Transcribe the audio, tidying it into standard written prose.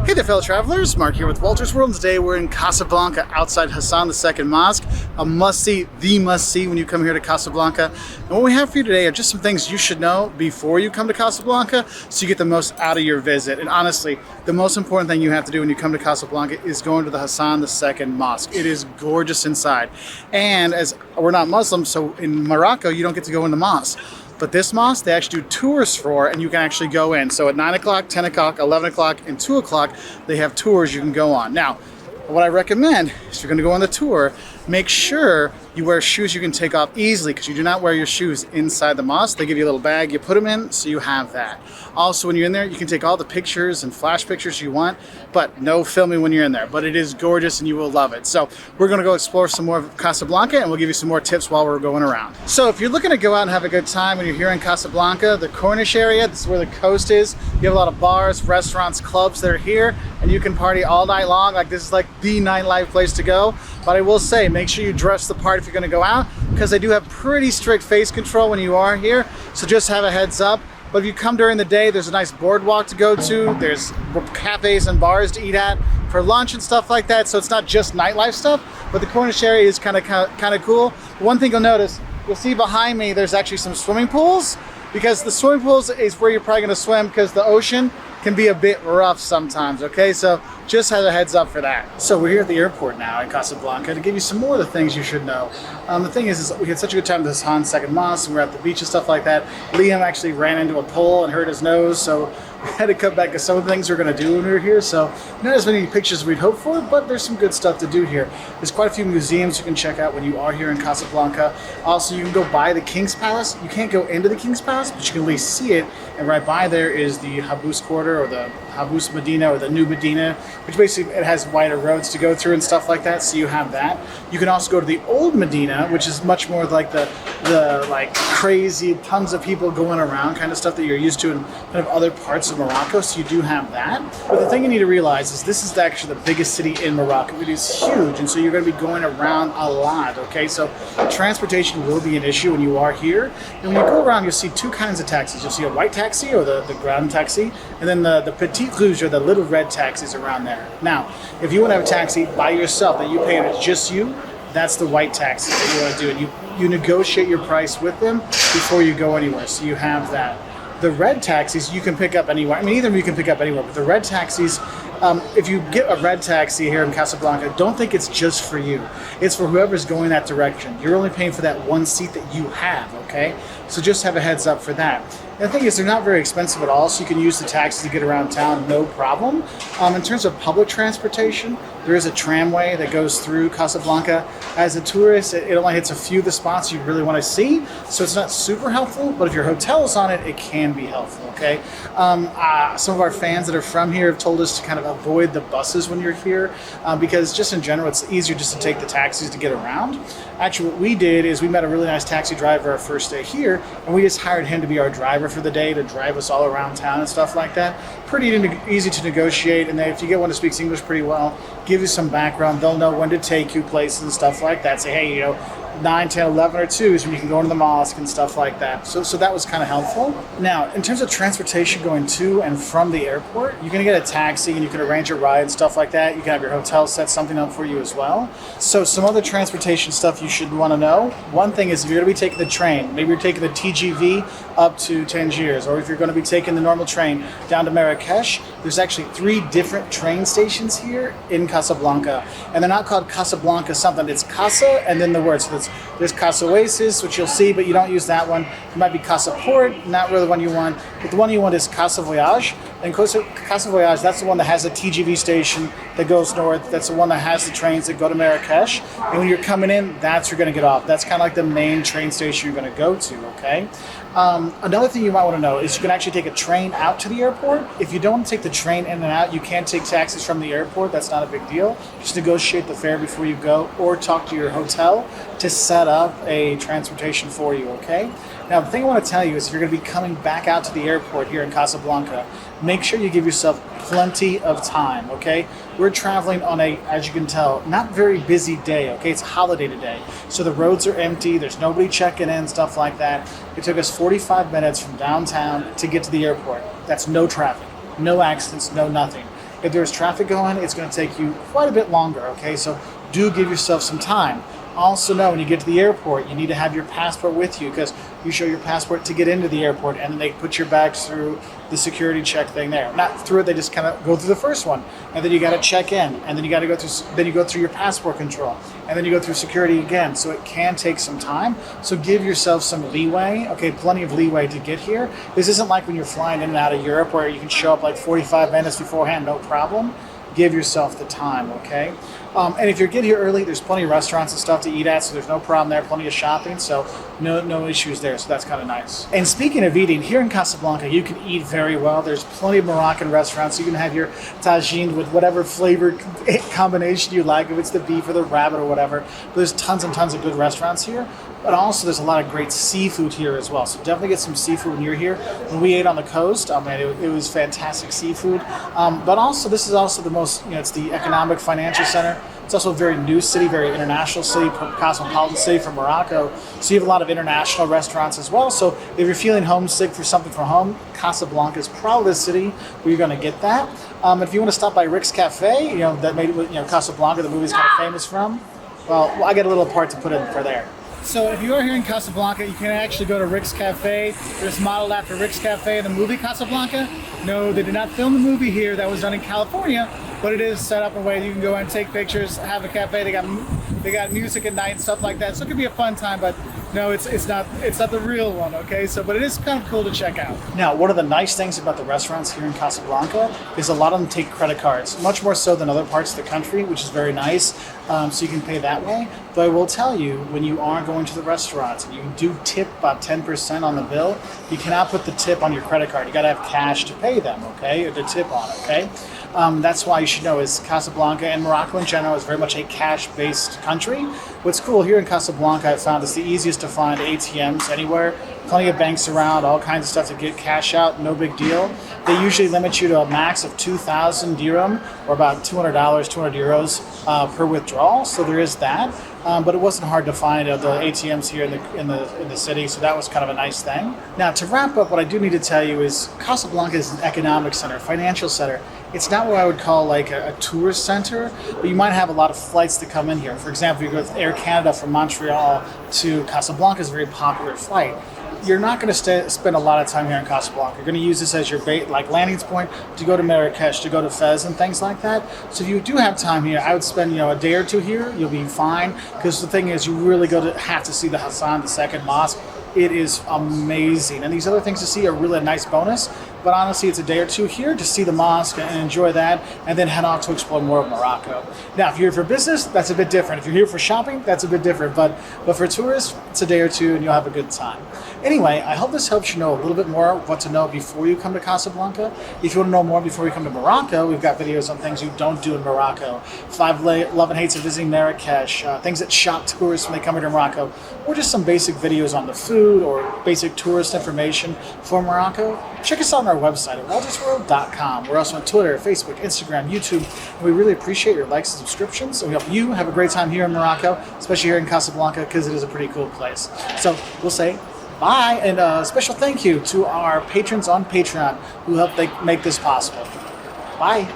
Hey there, fellow travelers. Mark here with Wolters World, and today we're in Casablanca outside Hassan II Mosque. A must-see, the must-see when you come here to Casablanca. And what we have for you today are just some things you should know before you come to Casablanca so you get the most out of your visit. And honestly, the most important thing you have to do when you come to Casablanca is going to the Hassan II Mosque. It is gorgeous inside. And as we're not Muslims, so in Morocco, you don't get to go in the mosque. But this mosque, they actually do tours for, and you can actually go in. So at 9 o'clock, 10 o'clock, 11 o'clock, and 2 o'clock, they have tours you can go on. Now, what I recommend is if you're going to go on the tour, make sure you wear shoes you can take off easily, because you do not wear your shoes inside the mosque. They give you a little bag, you put them in, so you have that. Also, when you're in there, you can take all the pictures and flash pictures you want, but no filming when you're in there. But it is gorgeous and you will love it. So we're going to go explore some more of Casablanca, and we'll give you some more tips while we're going around. So if you're looking to go out and have a good time when you're here in Casablanca, the Corniche area, this is where the coast is. You have a lot of bars, restaurants, clubs that are here, and you can party all night long. Like, this is like the nightlife place to go. But I will say, make sure you dress the part if you're going to go out, because they do have pretty strict face control when you are here. So just have a heads up. But if you come during the day, there's a nice boardwalk to go to. There's cafes and bars to eat at for lunch and stuff like that. So it's not just nightlife stuff, but the Corniche area is kind of cool. One thing you'll notice, you'll see behind me, there's actually some swimming pools, because the swimming pools is where you're probably going to swim, because the ocean can be a bit rough sometimes, okay? So just have a heads up for that. So we're here at the airport now in Casablanca to give you some more of the things you should know. The thing is we had such a good time at this Hassan II Mosque, and we're at the beach and stuff like that. Liam actually ran into a pole and hurt his nose, so we had to cut back to some of the things we're going to do when we were here. So not as many pictures as we'd hoped for, but there's some good stuff to do here. There's quite a few museums you can check out when you are here in Casablanca. Also, you can go by the King's Palace. You can't go into the King's Palace, but you can at least see it. And right by there is the Habous Quarter, or the Habous Medina, or the New Medina, which basically it has wider roads to go through and stuff like that. So you have that. You can also go to the Old Medina, which is much more like the like crazy tons of people going around kind of stuff that you're used to in kind of other parts of Morocco. So you do have that. But the thing you need to realize is this is actually the biggest city in Morocco. It is huge, and so you're going to be going around a lot. Okay, so transportation will be an issue when you are here. And when you go around, you'll see two kinds of taxis. You'll see a white taxi, or the grand taxi, and then the petit rouge, or the little red taxis around there. Now, if you want to have a taxi by yourself that you pay and it's just you, that's the white taxi that you want to do, and you negotiate your price with them before you go anywhere. So you have that. The red taxis you can pick up anywhere. I mean, either of them you can pick up anywhere, but the red taxis, if you get a red taxi here in Casablanca, don't think it's just for you. It's for whoever's going that direction. You're only paying for that one seat that you have, okay? So just have a heads up for that. And the thing is, they're not very expensive at all, so you can use the taxi to get around town, no problem. In terms of public transportation, there is a tramway that goes through Casablanca. As a tourist, it only hits a few of the spots you really want to see, so it's not super helpful, but if your hotel is on it, it can be helpful, okay? Some of our fans that are from here have told us to kind of avoid the buses when you're here, because just in general, it's easier just to take the taxis to get around. Actually, what we did is we met a really nice taxi driver our first day here, and we just hired him to be our driver for the day, to drive us all around town and stuff like that. Pretty easy to negotiate, and then if you get one that speaks English pretty well, give you some background, they'll know when to take you places and stuff like that. Say, hey, 9, 10, 11, or 2 is when you can go into the mosque and stuff like that. So that was kind of helpful. Now, in terms of transportation going to and from the airport, you're going to get a taxi and you can arrange a ride and stuff like that. You can have your hotel set something up for you as well. So some other transportation stuff you should want to know. One thing is, if you're going to be taking the train, maybe you're taking the TGV up to Tangiers, or if you're going to be taking the normal train down to Marrakesh, there's actually 3 different train stations here in Casablanca. And they're not called Casablanca something. It's Casa and then the word. So there's Casa Oasis, which you'll see, but you don't use that one. It might be Casa Port, not really the one you want. But the one you want is Casa Voyage. And Casa Voyage, that's the one that has a TGV station that goes north. That's the one that has the trains that go to Marrakesh. And when you're coming in, that's where you're going to get off. That's kind of like the main train station you're going to go to, okay? Another thing you might want to know is you can actually take a train out to the airport. If you don't want to take the train in and out, you can take taxis from the airport. That's not a big deal. Just negotiate the fare before you go, or talk to your hotel to set up a transportation for you, okay? Now, the thing I want to tell you is, if you're going to be coming back out to the airport here in Casablanca, make sure you give yourself plenty of time, okay? We're traveling on a, as you can tell, not very busy day, okay? It's a holiday today. So the roads are empty, there's nobody checking in, stuff like that. It took us 45 minutes from downtown to get to the airport. That's no traffic, no accidents, no nothing. if there's traffic going, it's going to take you quite a bit longer, okay? So do give yourself some time. Also know when you get to the airport, you need to have your passport with you because you show your passport to get into the airport, and then they put your bags through the security check thing there. Not through it, they just kind of go through the first one, and then you got to check in, and then you got to go through. Then you go through your passport control, and then you go through security again. So it can take some time. So give yourself some leeway. Okay, plenty of leeway to get here. This isn't like when you're flying in and out of Europe where you can show up like 45 minutes beforehand, no problem. Give yourself the time, okay? And if you get here early, there's plenty of restaurants and stuff to eat at, so there's no problem there, plenty of shopping, so no issues there, so that's kind of nice. And speaking of eating, here in Casablanca, you can eat very well. There's plenty of Moroccan restaurants. You can have your tagine with whatever flavor combination you like, if it's the beef or the rabbit or whatever. But there's tons and tons of good restaurants here. But also there's a lot of great seafood here as well. So definitely get some seafood when you're here. When we ate on the coast, man, it was fantastic seafood. But also this is also the most, it's the economic financial center. It's also a very new city, very international city, cosmopolitan city from Morocco. So you have a lot of international restaurants as well. So if you're feeling homesick for something from home, Casablanca is probably the city where you're going to get that. If you want to stop by Rick's Cafe, that made Casablanca, the movie's kind of famous from. Well, I got a little part to put in for there. So if you are here in Casablanca, you can actually go to Rick's Cafe. It's modeled after Rick's Cafe in the movie Casablanca. No, they did not film the movie here. That was done in California, but it is set up in a way that you can go and take pictures, have a cafe. They got music at night and stuff like that. So it could be a fun time, but no, it's not the real one, okay? But it is kind of cool to check out. Now, one of the nice things about the restaurants here in Casablanca is a lot of them take credit cards, much more so than other parts of the country, which is very nice. So you can pay that way. But I will tell you, when you are going to the restaurants and you do tip about 10% on the bill, you cannot put the tip on your credit card. You got to have cash to pay them, okay? Or the tip on it, okay? That's why you should know is Casablanca and Morocco in general is very much a cash-based country. What's cool here in Casablanca, I found it's the easiest to find ATMs anywhere. Plenty of banks around, all kinds of stuff to get cash out, no big deal. They usually limit you to a max of 2,000 dirham, or about $200, 200 euros per withdrawal. So there is that. But it wasn't hard to find the ATMs here in the city, so that was kind of a nice thing. Now, to wrap up, what I do need to tell you is Casablanca is an economic center, financial center. It's not what I would call like a tourist center, but you might have a lot of flights that come in here. For example, you go with Air Canada from Montreal to Casablanca is a very popular flight. You're not going to spend a lot of time here in Casablanca. You're going to use this as your landing point to go to Marrakesh, to go to Fez and things like that. So if you do have time here, I would spend a day or two here. You'll be fine because the thing is you really have to see the Hassan II mosque. It is amazing. And these other things to see are really a nice bonus. But honestly, it's a day or two here to see the mosque and enjoy that, and then head on to explore more of Morocco. Now, if you're here for business, that's a bit different. If you're here for shopping, that's a bit different. But for tourists, it's a day or two, and you'll have a good time. Anyway, I hope this helps you know a little bit more what to know before you come to Casablanca. If you want to know more before you come to Morocco, we've got videos on things you don't do in Morocco. 5 love and hates of visiting Marrakesh, things that shock tourists when they come here to Morocco, or just some basic videos on the food or basic tourist information for Morocco. Check us out on our website at woltersworld.com. We're also on Twitter, Facebook, Instagram, YouTube, and we really appreciate your likes and subscriptions. And we hope you have a great time here in Morocco, especially here in Casablanca, because it is a pretty cool place. So we'll say bye, and a special thank you to our patrons on Patreon who help make this possible. Bye.